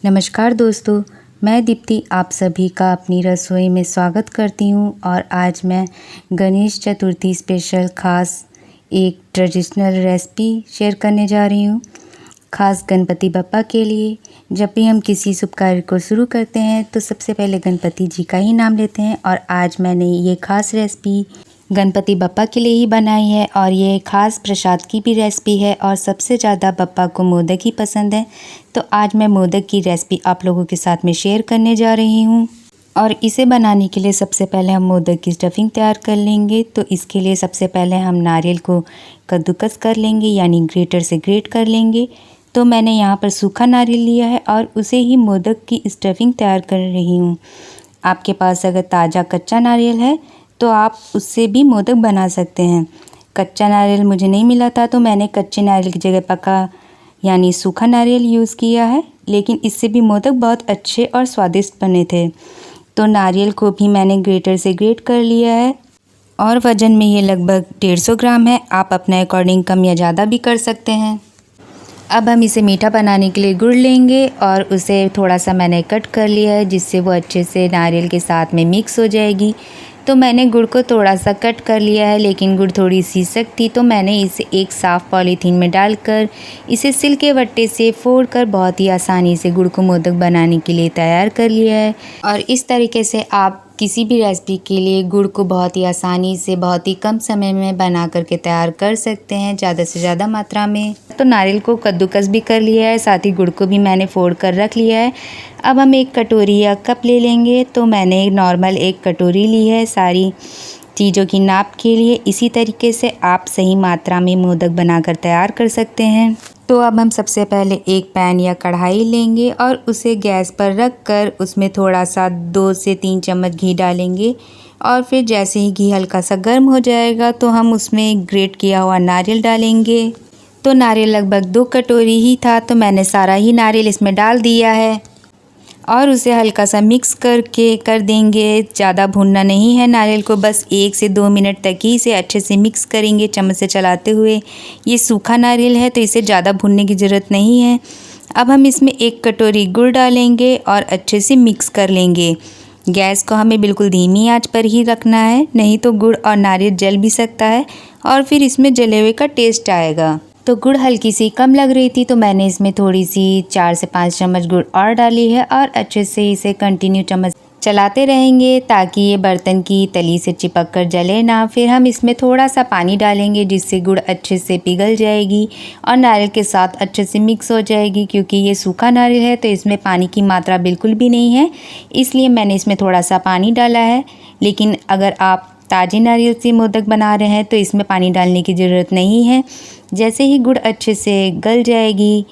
नमस्कार दोस्तों, मैं दीप्ति आप सभी का अपनी रसोई में स्वागत करती हूँ। और आज मैं गणेश चतुर्थी स्पेशल ख़ास एक ट्रेडिशनल रेसिपी शेयर करने जा रही हूँ, ख़ास गणपति बप्पा के लिए। जब भी हम किसी शुभ कार्य को शुरू करते हैं तो सबसे पहले गणपति जी का ही नाम लेते हैं। और आज मैंने ये ख़ास रेसिपी गणपति बप्पा के लिए ही बनाई है और ये ख़ास प्रसाद की भी रेसिपी है। और सबसे ज़्यादा बप्पा को मोदक ही पसंद है, तो आज मैं मोदक की रेसिपी आप लोगों के साथ में शेयर करने जा रही हूँ। और इसे बनाने के लिए सबसे पहले हम मोदक की स्टफिंग तैयार कर लेंगे। तो इसके लिए सबसे पहले हम नारियल को कद्दूकस कर लेंगे, यानी ग्रेटर से ग्रेट कर लेंगे। तो मैंने यहाँ पर सूखा नारियल लिया है और उसे ही मोदक की स्टफिंग तैयार कर रही हूँ। आपके पास अगर ताज़ा कच्चा नारियल है तो आप उससे भी मोदक बना सकते हैं। कच्चा नारियल मुझे नहीं मिला था तो मैंने कच्चे नारियल की जगह पका यानी सूखा नारियल यूज़ किया है, लेकिन इससे भी मोदक बहुत अच्छे और स्वादिष्ट बने थे। तो नारियल को भी मैंने ग्रेटर से ग्रेट कर लिया है और वज़न में ये लगभग 150 ग्राम है। आप अपने अकॉर्डिंग कम या ज़्यादा भी कर सकते हैं। अब हम इसे मीठा बनाने के लिए गुड़ लेंगे और उसे थोड़ा सा मैंने कट कर लिया है, जिससे वो अच्छे से नारियल के साथ में मिक्स हो जाएगी। तो मैंने गुड़ को थोड़ा सा कट कर लिया है, लेकिन गुड़ थोड़ी सी सख्त थी तो मैंने इसे एक साफ़ पॉलीथीन में डालकर इसे सिल के वट्टे से फोड़कर बहुत ही आसानी से गुड़ को मोदक बनाने के लिए तैयार कर लिया है। और इस तरीके से आप किसी भी रेसिपी के लिए गुड़ को बहुत ही आसानी से बहुत ही कम समय में बना करके तैयार कर सकते हैं, ज़्यादा से ज़्यादा मात्रा में। तो नारियल को कद्दूकस भी कर लिया है, साथ ही गुड़ को भी मैंने फोड़ कर रख लिया है। अब हम एक कटोरी या कप ले लेंगे। तो मैंने नॉर्मल एक कटोरी ली है सारी चीज़ों की नाप के लिए। इसी तरीके से आप सही मात्रा में मोदक बनाकर तैयार कर सकते हैं। तो अब हम सबसे पहले एक पैन या कढ़ाई लेंगे और उसे गैस पर रख कर उसमें थोड़ा सा 2 से 3 चम्मच घी डालेंगे। और फिर जैसे ही घी हल्का सा गर्म हो जाएगा तो हम उसमें ग्रेट किया हुआ नारियल डालेंगे। तो नारियल लगभग 2 कटोरी ही था, तो मैंने सारा ही नारियल इसमें डाल दिया है और उसे हल्का सा मिक्स करके कर देंगे। ज़्यादा भूनना नहीं है नारियल को, बस 1 से 2 मिनट तक ही इसे अच्छे से मिक्स करेंगे चम्मच से चलाते हुए। ये सूखा नारियल है तो इसे ज़्यादा भूनने की ज़रूरत नहीं है। अब हम इसमें 1 कटोरी गुड़ डालेंगे और अच्छे से मिक्स कर लेंगे। गैस को हमें बिल्कुल धीमी आंच पर ही रखना है, नहीं तो गुड़ और नारियल जल भी सकता है और फिर इसमें जले हुए का टेस्ट आएगा। तो गुड़ हल्की सी कम लग रही थी तो मैंने इसमें थोड़ी सी 4 से 5 चम्मच गुड़ और डाली है और अच्छे से इसे कंटिन्यू चम्मच चलाते रहेंगे ताकि ये बर्तन की तली से चिपक कर जले ना। फिर हम इसमें थोड़ा सा पानी डालेंगे जिससे गुड़ अच्छे से पिघल जाएगी और नारियल के साथ अच्छे से मिक्स हो जाएगी। क्योंकि ये सूखा नारियल है तो इसमें पानी की मात्रा बिल्कुल भी नहीं है, इसलिए मैंने इसमें थोड़ा सा पानी डाला है। लेकिन अगर आप ताज़े नारियल से मोदक बना रहे हैं तो इसमें पानी डालने की ज़रूरत नहीं है। जैसे ही गुड़ अच्छे से गल जाएगी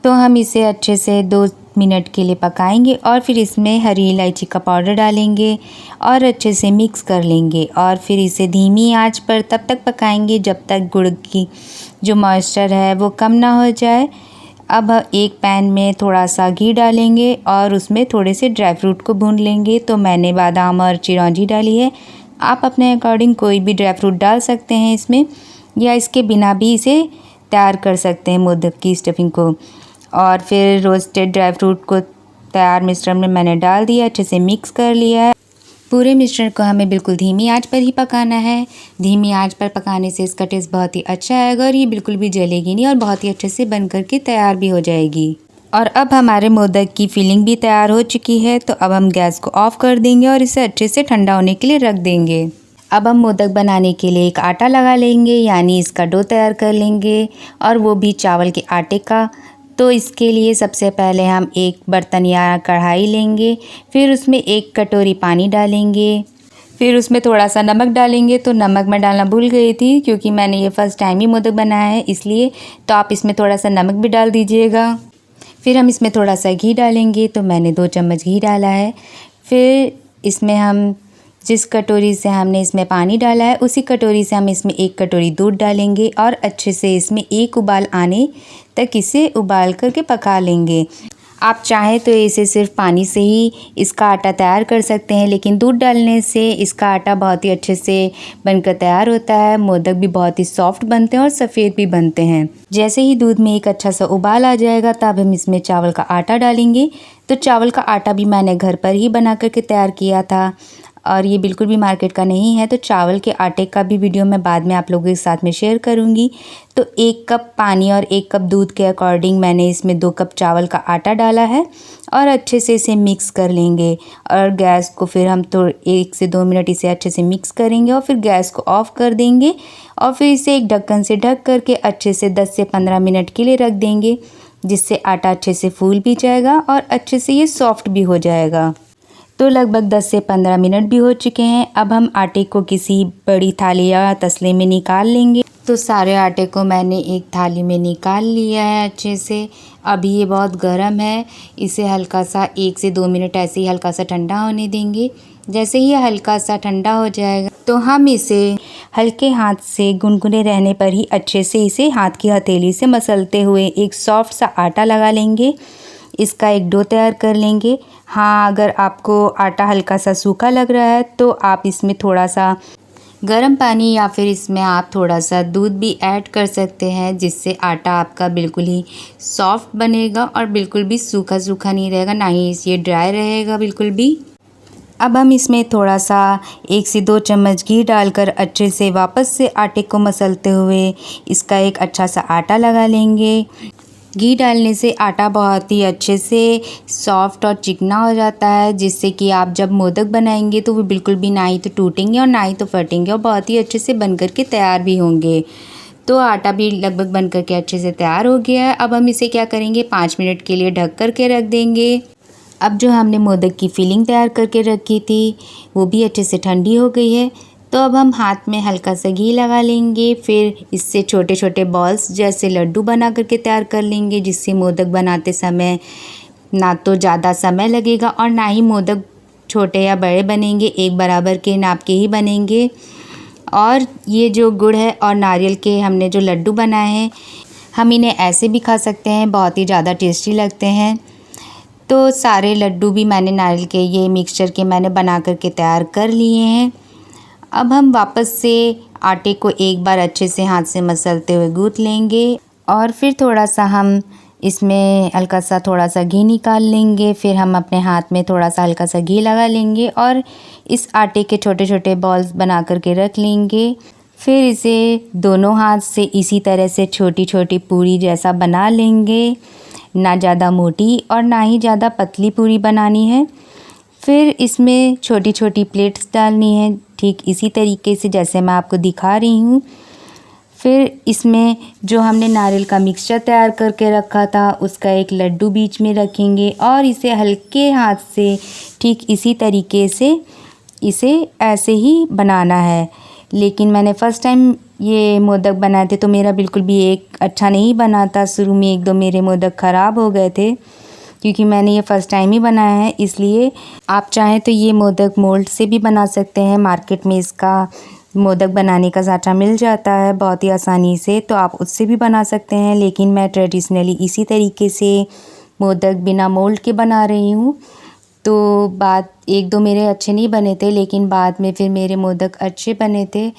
तो हम इसे अच्छे से 2 मिनट के लिए पकाएंगे और फिर इसमें हरी इलायची का पाउडर डालेंगे और अच्छे से मिक्स कर लेंगे। और फिर इसे धीमी आंच पर तब तक पकाएंगे जब तक गुड़ की जो मॉइस्चर है वो कम ना हो जाए। अब एक पैन में थोड़ा सा घी डालेंगे और उसमें थोड़े से ड्राई फ्रूट को भून लेंगे। तो मैंने बादाम और चिरौंजी डाली है, आप अपने अकॉर्डिंग कोई भी ड्राई फ्रूट डाल सकते हैं इसमें, या इसके बिना भी इसे तैयार कर सकते हैं मोदक की स्टफिंग को। और फिर रोस्टेड ड्राई फ्रूट को तैयार मिश्रण में मैंने डाल दिया, अच्छे से मिक्स कर लिया है। पूरे मिश्रण को हमें बिल्कुल धीमी आंच पर ही पकाना है। धीमी आंच पर पकाने से इसका टेस्ट बहुत ही अच्छा आएगा और ये बिल्कुल भी जलेगी नहीं और बहुत ही अच्छे से बन करके तैयार भी हो जाएगी। और अब हमारे मोदक की फिलिंग भी तैयार हो चुकी है, तो अब हम गैस को ऑफ कर देंगे और इसे अच्छे से ठंडा होने के लिए रख देंगे। अब हम मोदक बनाने के लिए एक आटा लगा लेंगे, यानी इसका डो तैयार कर लेंगे और वो भी चावल के आटे का। तो इसके लिए सबसे पहले हम एक बर्तन या कढ़ाई लेंगे, फिर उसमें 1 कटोरी पानी डालेंगे, फिर उसमें थोड़ा सा नमक डालेंगे। तो नमक मैं डालना भूल गई थी क्योंकि मैंने ये फर्स्ट टाइम ही मोदक बनाया है इसलिए, तो आप इसमें थोड़ा सा नमक भी डाल दीजिएगा। फिर हम इसमें थोड़ा सा घी डालेंगे, तो मैंने 2 चम्मच घी डाला है। फिर इसमें हम जिस कटोरी से हमने इसमें पानी डाला है उसी कटोरी से हम इसमें 1 कटोरी दूध डालेंगे और अच्छे से इसमें एक उबाल आने तक इसे उबाल करके पका लेंगे। आप चाहें तो इसे सिर्फ पानी से ही इसका आटा तैयार कर सकते हैं, लेकिन दूध डालने से इसका आटा बहुत ही अच्छे से बनकर तैयार होता है। मोदक भी बहुत ही सॉफ्ट बनते हैं और सफ़ेद भी बनते हैं। जैसे ही दूध में एक अच्छा सा उबाल आ जाएगा तब हम इसमें चावल का आटा डालेंगे। तो चावल का आटा भी मैंने घर पर ही बना करके तैयार किया था और ये बिल्कुल भी मार्केट का नहीं है। तो चावल के आटे का भी वीडियो मैं बाद में आप लोगों के साथ में शेयर करूँगी। तो 1 कप पानी और 1 कप दूध के अकॉर्डिंग मैंने इसमें 2 कप चावल का आटा डाला है और अच्छे से इसे मिक्स कर लेंगे। और गैस को फिर हम तो 1 से 2 मिनट इसे अच्छे से मिक्स करेंगे और फिर गैस को ऑफ़ कर देंगे और फिर इसे एक ढक्कन से ढक करके अच्छे से 10 से 15 मिनट के लिए रख देंगे, जिससे आटा अच्छे से फूल भी जाएगा और अच्छे से ये सॉफ्ट भी हो जाएगा। तो लगभग 10 से 15 मिनट भी हो चुके हैं। अब हम आटे को किसी बड़ी थाली या तसले में निकाल लेंगे। तो सारे आटे को मैंने एक थाली में निकाल लिया है अच्छे से। अभी ये बहुत गर्म है, इसे हल्का सा 1 से 2 मिनट ऐसे ही हल्का सा ठंडा होने देंगे। जैसे ही ये हल्का सा ठंडा हो जाएगा तो हम इसे हल्के हाथ से गुनगुने रहने पर ही अच्छे से इसे हाथ की हथेली से मसलते हुए एक सॉफ्ट सा आटा लगा लेंगे। इसका एक डो तैयार कर लेंगे। हाँ, अगर आपको आटा हल्का सा सूखा लग रहा है तो आप इसमें थोड़ा सा गर्म पानी या फिर इसमें आप थोड़ा सा दूध भी ऐड कर सकते हैं, जिससे आटा आपका बिल्कुल ही सॉफ्ट बनेगा और बिल्कुल भी सूखा सूखा नहीं रहेगा, ना ही ये ड्राई रहेगा बिल्कुल भी। अब हम इसमें थोड़ा सा 1 से 2 चम्मच घी डालकर अच्छे से वापस से आटे को मसलते हुए इसका एक अच्छा सा आटा लगा लेंगे। घी डालने से आटा बहुत ही अच्छे से सॉफ्ट और चिकना हो जाता है, जिससे कि आप जब मोदक बनाएंगे तो वो बिल्कुल भी ना ही तो टूटेंगे और ना ही तो फटेंगे और बहुत ही अच्छे से बन कर के तैयार भी होंगे। तो आटा भी लगभग बन कर के अच्छे से तैयार हो गया है। अब हम इसे क्या करेंगे, 5 मिनट के लिए ढक कर के रख देंगे। अब जो हमने मोदक की फिलिंग तैयार करके रखी थी वो भी अच्छे से ठंडी हो गई है। तो अब हम हाथ में हल्का सा घी लगा लेंगे, फिर इससे छोटे छोटे बॉल्स जैसे लड्डू बना करके तैयार कर लेंगे, जिससे मोदक बनाते समय ना तो ज़्यादा समय लगेगा और ना ही मोदक छोटे या बड़े बनेंगे, एक बराबर के नाप के ही बनेंगे। और ये जो गुड़ है और नारियल के हमने जो लड्डू बनाए हैं, हम इन्हें ऐसे भी खा सकते हैं, बहुत ही ज़्यादा टेस्टी लगते हैं। तो सारे लड्डू भी मैंने नारियल के ये मिक्सचर के मैंने बना करके तैयार कर लिए हैं। अब हम वापस से आटे को एक बार अच्छे से हाथ से मसलते हुए गूँथ लेंगे और फिर थोड़ा सा हम इसमें हल्का सा थोड़ा सा घी निकाल लेंगे। फिर हम अपने हाथ में थोड़ा सा हल्का सा घी लगा लेंगे और इस आटे के छोटे छोटे बॉल्स बना करके रख लेंगे। फिर इसे दोनों हाथ से इसी तरह से छोटी छोटी पूरी जैसा बना लेंगे। ना ज़्यादा मोटी और ना ही ज़्यादा पतली पूरी बनानी है। फिर इसमें छोटी छोटी प्लेट्स डालनी है, ठीक इसी तरीके से जैसे मैं आपको दिखा रही हूँ। फिर इसमें जो हमने नारियल का मिक्सचर तैयार करके रखा था उसका एक लड्डू बीच में रखेंगे और इसे हल्के हाथ से ठीक इसी तरीके से इसे ऐसे ही बनाना है। लेकिन मैंने फ़र्स्ट टाइम ये मोदक बनाए थे तो मेरा बिल्कुल भी एक अच्छा नहीं बना था। शुरू में 1-2 मेरे मोदक ख़राब हो गए थे, क्योंकि मैंने ये फ़र्स्ट टाइम ही बनाया है। इसलिए आप चाहें तो ये मोदक मोल्ड से भी बना सकते हैं। मार्केट में इसका मोदक बनाने का साँचा मिल जाता है बहुत ही आसानी से, तो आप उससे भी बना सकते हैं। लेकिन मैं ट्रेडिशनली इसी तरीके से मोदक बिना मोल्ड के बना रही हूँ। तो बाद 1-2 मेरे अच्छे नहीं बने थे, लेकिन बाद में फिर मेरे मोदक अच्छे बने थे।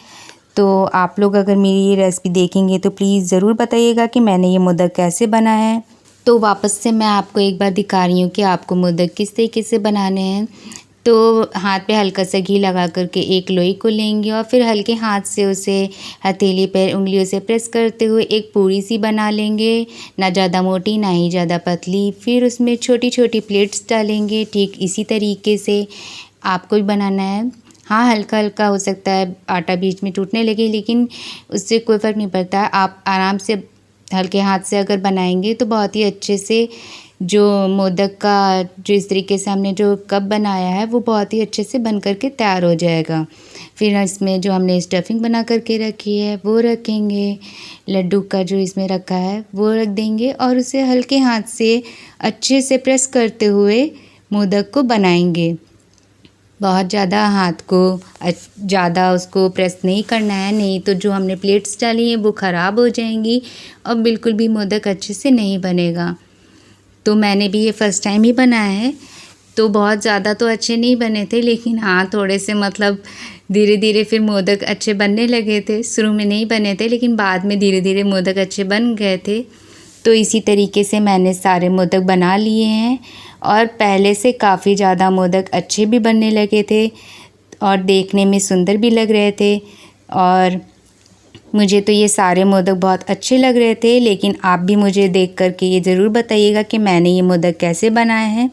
तो आप लोग अगर मेरी ये रेसिपी देखेंगे तो प्लीज़ ज़रूर बताइएगा कि मैंने ये मोदक कैसे बनाया है। तो वापस से मैं आपको एक बार दिखा रही हूँ कि आपको मोदक किस तरीके से बनाने हैं। तो हाथ पे हल्का सा घी लगा करके एक लोई को लेंगे और फिर हल्के हाथ से उसे हथेली पर उंगलियों से प्रेस करते हुए एक पूरी सी बना लेंगे, ना ज़्यादा मोटी ना ही ज़्यादा पतली। फिर उसमें छोटी छोटी प्लेट्स डालेंगे, ठीक इसी तरीके से आपको भी बनाना है। हाँ, हल्का हल्का हो सकता है आटा बीच में टूटने लगे, लेकिन उससे कोई फ़र्क नहीं पड़ता। आप आराम से हल्के हाथ से अगर बनाएंगे तो बहुत ही अच्छे से जो मोदक का जो इस तरीके से हमने जो कप बनाया है वो बहुत ही अच्छे से बन कर के तैयार हो जाएगा। फिर इसमें जो हमने स्टफिंग बना करके रखी है वो रखेंगे, लड्डू का जो इसमें रखा है वो रख देंगे और उसे हल्के हाथ से अच्छे से प्रेस करते हुए मोदक को बनाएंगे। बहुत ज़्यादा हाथ को ज़्यादा उसको प्रेस नहीं करना है, नहीं तो जो हमने प्लेट्स डाली हैं वो ख़राब हो जाएंगी और बिल्कुल भी मोदक अच्छे से नहीं बनेगा। तो मैंने भी ये फ़र्स्ट टाइम ही बनाया है। तो बहुत ज़्यादा तो अच्छे नहीं बने थे, लेकिन हाँ थोड़े से मतलब धीरे धीरे फिर मोदक अच्छे बनने लगे थे। शुरू में नहीं बने थे, लेकिन बाद में धीरे धीरे मोदक अच्छे बन गए थे। तो इसी तरीके से मैंने सारे मोदक बना लिए हैं और पहले से काफ़ी ज़्यादा मोदक अच्छे भी बनने लगे थे और देखने में सुंदर भी लग रहे थे। और मुझे तो ये सारे मोदक बहुत अच्छे लग रहे थे, लेकिन आप भी मुझे देख कर के ये ज़रूर बताइएगा कि मैंने ये मोदक कैसे बनाए हैं,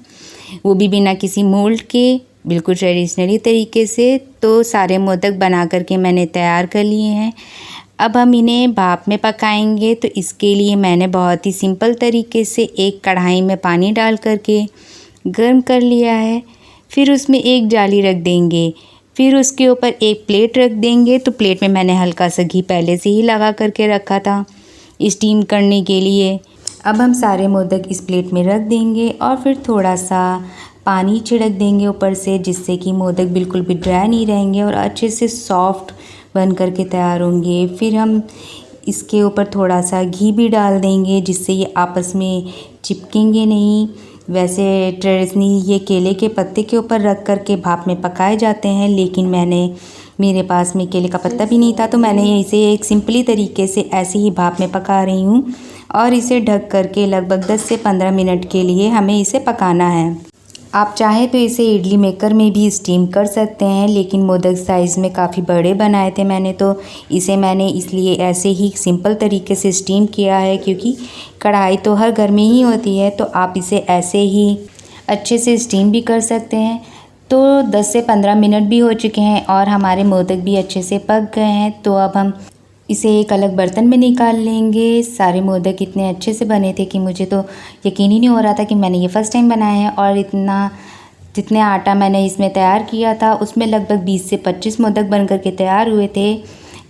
वो भी बिना किसी मोल्ड के, बिल्कुल ट्रेडिशनली तरीके से। तो सारे मोदक बना कर के मैंने तैयार कर लिए हैं। अब हम इन्हें भाप में पकाएंगे। तो इसके लिए मैंने बहुत ही सिंपल तरीके से एक कढ़ाई में पानी डाल कर के गर्म कर लिया है। फिर उसमें एक जाली रख देंगे, फिर उसके ऊपर एक प्लेट रख देंगे। तो प्लेट में मैंने हल्का सा घी पहले से ही लगा करके रखा था स्टीम करने के लिए। अब हम सारे मोदक इस प्लेट में रख देंगे और फिर थोड़ा सा पानी छिड़क देंगे ऊपर से, जिससे कि मोदक बिल्कुल भी ड्राई नहीं रहेंगे और अच्छे से सॉफ्ट बन करके तैयार होंगे। फिर हम इसके ऊपर थोड़ा सा घी भी डाल देंगे, जिससे ये आपस में चिपकेंगे नहीं। वैसे ट्रेडिशनली ये केले के पत्ते के ऊपर रख कर के भाप में पकाए जाते हैं, लेकिन मेरे पास में केले का पत्ता भी नहीं था, तो मैंने इसे एक सिंपली तरीके से ऐसे ही भाप में पका रही हूँ। और इसे ढक कर के लगभग 10 से 15 मिनट के लिए हमें इसे पकाना है। आप चाहें तो इसे इडली मेकर में भी स्टीम कर सकते हैं, लेकिन मोदक साइज़ में काफ़ी बड़े बनाए थे मैंने, तो इसे मैंने इसलिए ऐसे ही सिंपल तरीके से स्टीम किया है, क्योंकि कढ़ाई तो हर घर में ही होती है। तो आप इसे ऐसे ही अच्छे से स्टीम भी कर सकते हैं। तो 10 से 15 मिनट भी हो चुके हैं और हमारे मोदक भी अच्छे से पक गए हैं। तो अब हम इसे एक अलग बर्तन में निकाल लेंगे। सारे मोदक इतने अच्छे से बने थे कि मुझे तो यकीन ही नहीं हो रहा था कि मैंने ये फ़र्स्ट टाइम बनाए हैं। और जितने आटा मैंने इसमें तैयार किया था, उसमें लगभग 20 से 25 मोदक बन कर के तैयार हुए थे।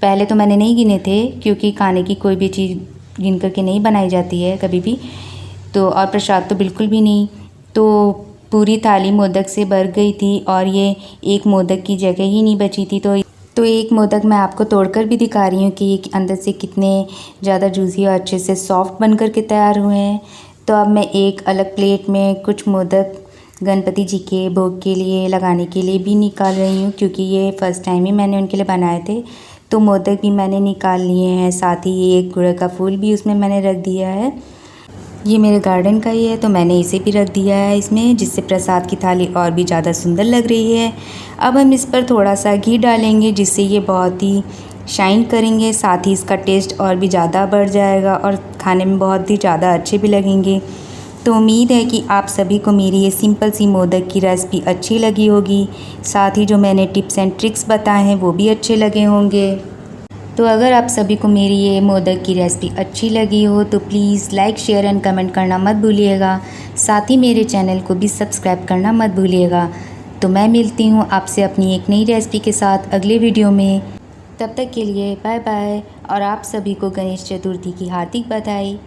पहले तो मैंने नहीं गिने थे, क्योंकि खाने की कोई भी चीज़ गिन कर के नहीं बनाई जाती है कभी भी। तो और प्रसाद तो बिल्कुल भी नहीं। तो पूरी थाली मोदक से भर गई थी और ये एक मोदक की जगह ही नहीं बची थी। तो एक मोदक मैं आपको तोड़कर भी दिखा रही हूँ कि ये अंदर से कितने ज़्यादा जूसी और अच्छे से सॉफ्ट बन कर के तैयार हुए हैं। तो अब मैं एक अलग प्लेट में कुछ मोदक गणपति जी के भोग के लिए लगाने के लिए भी निकाल रही हूँ, क्योंकि ये फ़र्स्ट टाइम ही मैंने उनके लिए बनाए थे। तो मोदक भी मैंने निकाल लिए हैं, साथ ही ये एक गुड़ का फूल भी उसमें मैंने रख दिया है। ये मेरे गार्डन का ही है, तो मैंने इसे भी रख दिया है इसमें, जिससे प्रसाद की थाली और भी ज़्यादा सुंदर लग रही है। अब हम इस पर थोड़ा सा घी डालेंगे, जिससे ये बहुत ही शाइन करेंगे, साथ ही इसका टेस्ट और भी ज़्यादा बढ़ जाएगा और खाने में बहुत ही ज़्यादा अच्छे भी लगेंगे। तो उम्मीद है कि आप सभी को मेरी ये सिंपल सी मोदक की रेसिपी अच्छी लगी होगी। साथ ही जो मैंने टिप्स एंड ट्रिक्स बताए हैं वो भी अच्छे लगे होंगे। तो अगर आप सभी को मेरी ये मोदक की रेसिपी अच्छी लगी हो तो please like, share and comment करना मत भूलिएगा। साथ ही मेरे चैनल को भी सब्सक्राइब करना मत भूलिएगा। तो मैं मिलती हूँ आपसे अपनी एक नई रेसिपी के साथ अगले वीडियो में। तब तक के लिए बाय बाय और आप सभी को गणेश चतुर्थी की हार्दिक बधाई।